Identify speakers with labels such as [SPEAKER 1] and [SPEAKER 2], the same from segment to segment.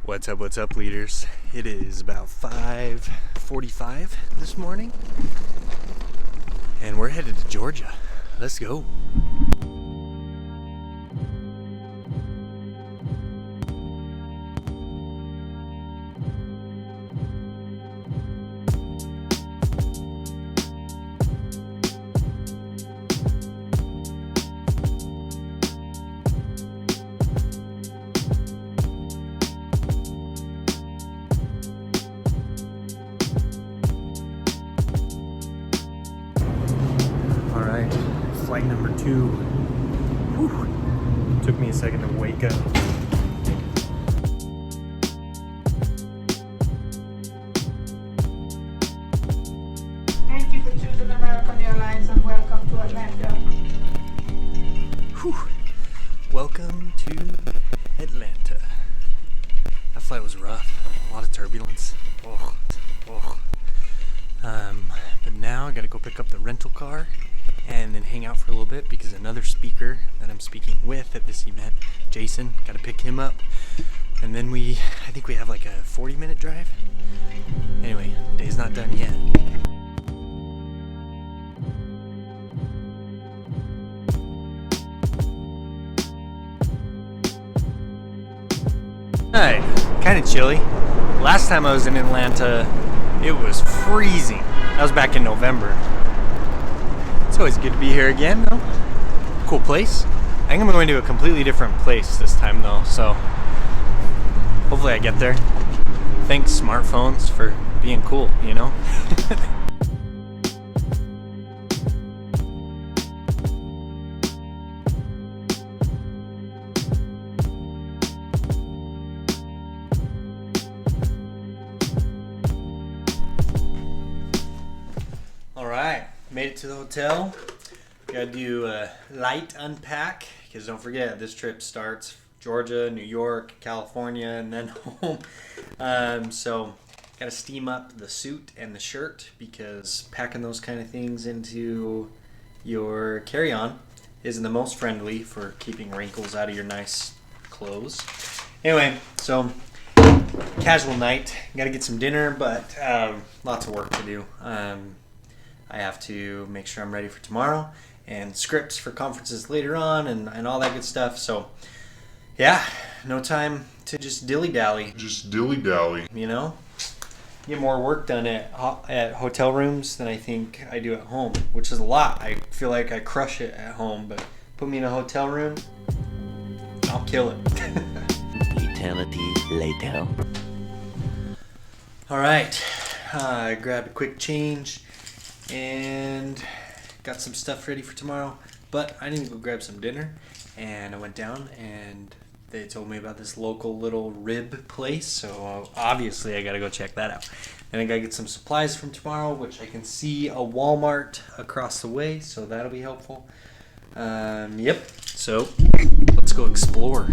[SPEAKER 1] What's up, leaders? It is about 5:45 this morning, and we're headed to Georgia. Let's go. Flight number 2. Whew. Took me a second to wake up.
[SPEAKER 2] Thank you for choosing American Airlines and welcome to Atlanta.
[SPEAKER 1] Whew. Welcome to Atlanta. That flight was rough. A lot of turbulence. Oh. But now I gotta go pick up the rental car and then hang out for a little bit because another speaker that I'm speaking with at this event, Jason, gotta pick him up. And then I think we have like a 40-minute drive. Anyway, day's not done yet. Alright, kinda chilly. Last time I was in Atlanta, it was freezing. That was back in November. It's always good to be here again, though. Cool place. I think I'm going to a completely different place this time, though, so hopefully I get there. Thanks, smartphones, for being cool, you know? Alright, made it to the hotel. Gotta do a light unpack, because don't forget, this trip starts Georgia, New York, California, and then home. So, gotta steam up the suit and the shirt, because packing those kind of things into your carry-on isn't the most friendly for keeping wrinkles out of your nice clothes. Anyway, so casual night. Gotta get some dinner, but lots of work to do. I have to make sure I'm ready for tomorrow and scripts for conferences later on and all that good stuff. So, yeah, no time to just dilly-dally. You know? Get more work done at hotel rooms than I think I do at home, which is a lot. I feel like I crush it at home, but put me in a hotel room, I'll kill it.
[SPEAKER 3] Eternity later.
[SPEAKER 1] All right, I grabbed a quick change and got some stuff ready for tomorrow, but I need to go grab some dinner, and I went down and they told me about this local little rib place, so obviously I gotta go check that out. And I gotta get some supplies from tomorrow, which I can see a Walmart across the way, so that'll be helpful. Yep, so let's go explore.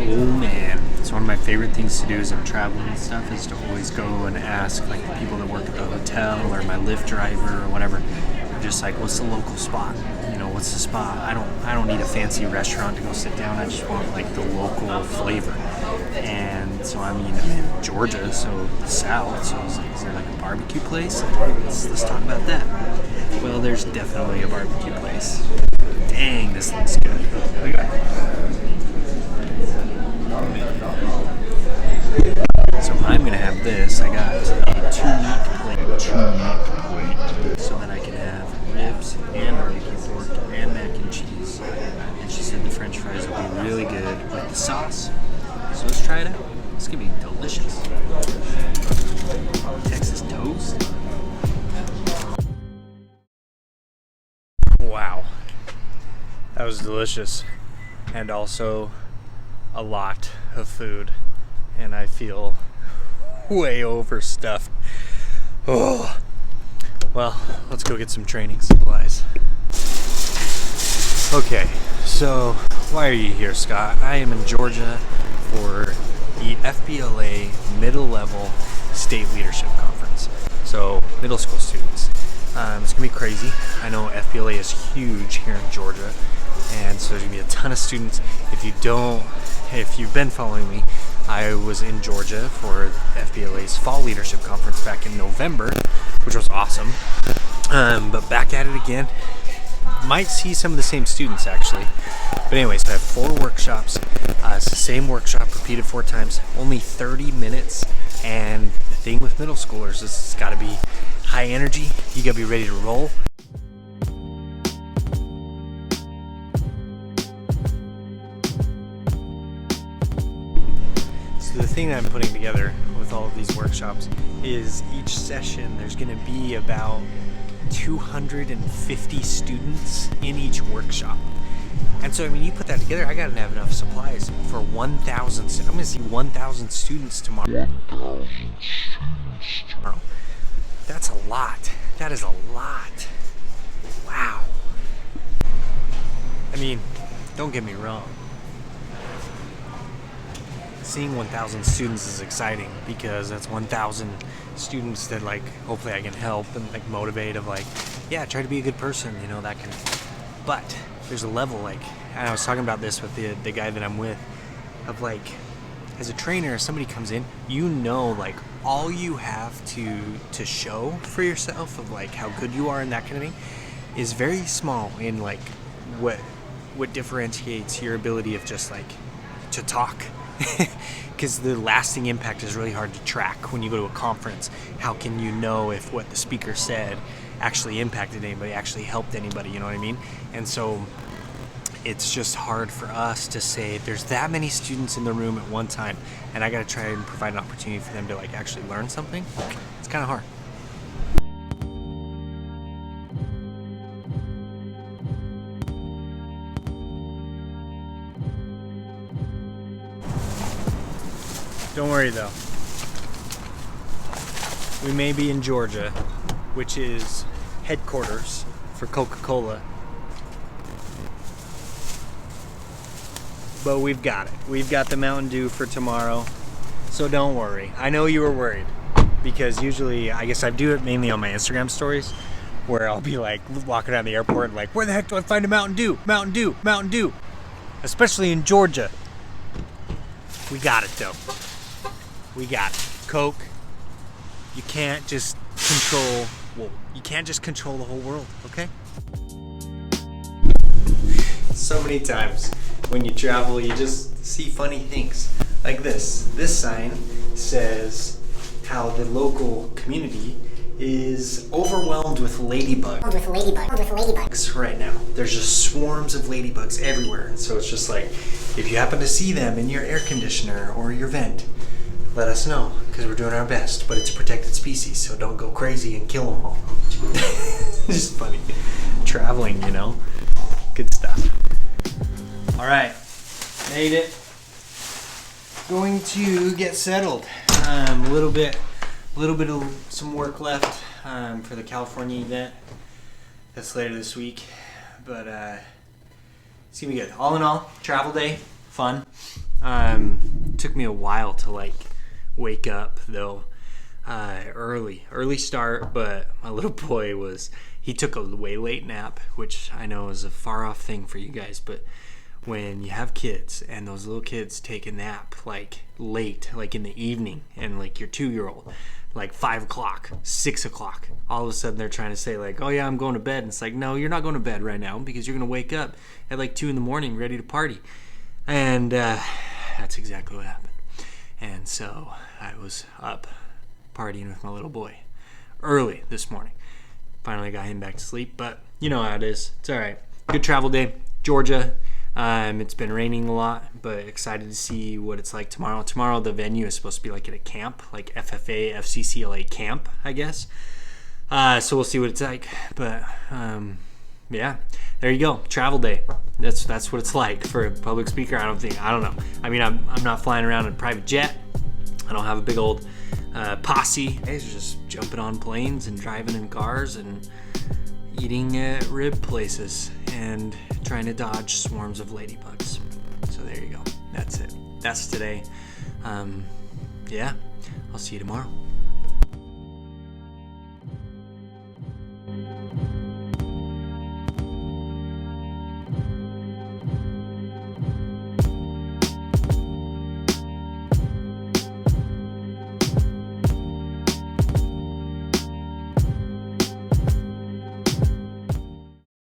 [SPEAKER 1] Oh man, it's one of my favorite things to do as I'm traveling and stuff is to always go and ask like the people that work at the hotel or my Lyft driver or whatever, just like, what's the local spot? You know, what's the spot? I don't need a fancy restaurant to go sit down. I just want like the local flavor. And so I'm in Georgia, so the South. So I was like, is there like a barbecue place? Let's talk about that. Well, there's definitely a barbecue place. Dang, this looks good. Look at that. So I'm gonna have this. I got a 2-meat plate, so that I can have ribs and barbecue pork and mac and cheese. And she said the French fries will be really good with the sauce. So let's try it out. It's gonna be delicious. Texas toast. Wow, that was delicious, and also a lot of food, and I feel way overstuffed. Oh, well, let's go get some training supplies. Okay, so why are you here, Scott? I am in Georgia for the FBLA Middle Level State Leadership Conference. So, middle school students. It's gonna be crazy. I know FBLA is huge here in Georgia, and so there's gonna be a ton of students. If you've been following me, I was in Georgia for FBLA's Fall Leadership Conference back in November, which was awesome. But back at it again. Might see some of the same students actually. But anyways, I have 4 workshops. It's the same workshop repeated 4 times, only 30 minutes. And the thing with middle schoolers is it's gotta be high energy. You gotta be ready to roll. So the thing that I'm putting together with all of these workshops is each session there's gonna be about 250 students in each workshop. And so, I mean, you put that together, I gotta have enough supplies for 1,000. I'm gonna see 1,000 students tomorrow. That's a lot. That is a lot. Wow. I mean, don't get me wrong. Seeing 1,000 students is exciting because that's 1,000 students that, like, hopefully I can help and, like, motivate of, like, yeah, try to be a good person, you know, that kind of. But there's a level, like, and I was talking about this with the guy that I'm with, of, like, as a trainer, if somebody comes in, you know, like, all you have to show for yourself of, like, how good you are and that kind of thing is very small in, like, what differentiates your ability of just, like, to talk. Because the lasting impact is really hard to track when you go to a conference. How can you know if what the speaker said actually impacted anybody, actually helped anybody, you know what I mean? And so it's just hard for us to say there's that many students in the room at one time and I gotta try and provide an opportunity for them to, like, actually learn something. It's kind of hard. Don't worry though. We may be in Georgia, which is headquarters for Coca-Cola. But we've got it. We've got the Mountain Dew for tomorrow. So don't worry. I know you were worried because usually, I guess I do it mainly on my Instagram stories where I'll be like walking around the airport and like, where the heck do I find a Mountain Dew? Mountain Dew, Mountain Dew. Especially in Georgia. We got it though. We got it. Coke. You can't just control, well, you can't just control the whole world, okay? So many times when you travel, you just see funny things. Like this. This sign says how the local community is overwhelmed with ladybugs right now. There's just swarms of ladybugs everywhere. And so it's just like, if you happen to see them in your air conditioner or your vent, let us know, because we're doing our best, but it's a protected species, so don't go crazy and kill them all. It's just funny. Traveling, you know? Good stuff. All right, made it. Going to get settled. A little bit of some work left for the California event. That's later this week, but it's gonna be good. All in all, travel day, fun. Took me a while to, like, wake up though. Early start, but my little boy he took a way late nap, which I know is a far off thing for you guys, but when you have kids and those little kids take a nap like late, like in the evening, and like your 2-year-old, like 5 o'clock, 6 o'clock, all of a sudden they're trying to say like, oh yeah, I'm going to bed. And it's like, no, you're not going to bed right now because you're going to wake up at like 2 in the morning ready to party. And that's exactly what happened. And so I was up partying with my little boy early this morning. Finally got him back to sleep, but you know how it is. It's all right. Good travel day, Georgia. It's been raining a lot, but excited to see what it's like tomorrow. Tomorrow the venue is supposed to be like at a camp, like FFA, FCCLA camp, I guess. So we'll see what it's like. But yeah, there you go. Travel day. That's what it's like for a public speaker. I don't know. I mean, I'm not flying around in a private jet. I don't have a big old posse. Guys are just jumping on planes and driving in cars and eating at rib places and trying to dodge swarms of ladybugs. So there you go. That's it. That's today. Yeah, I'll see you tomorrow.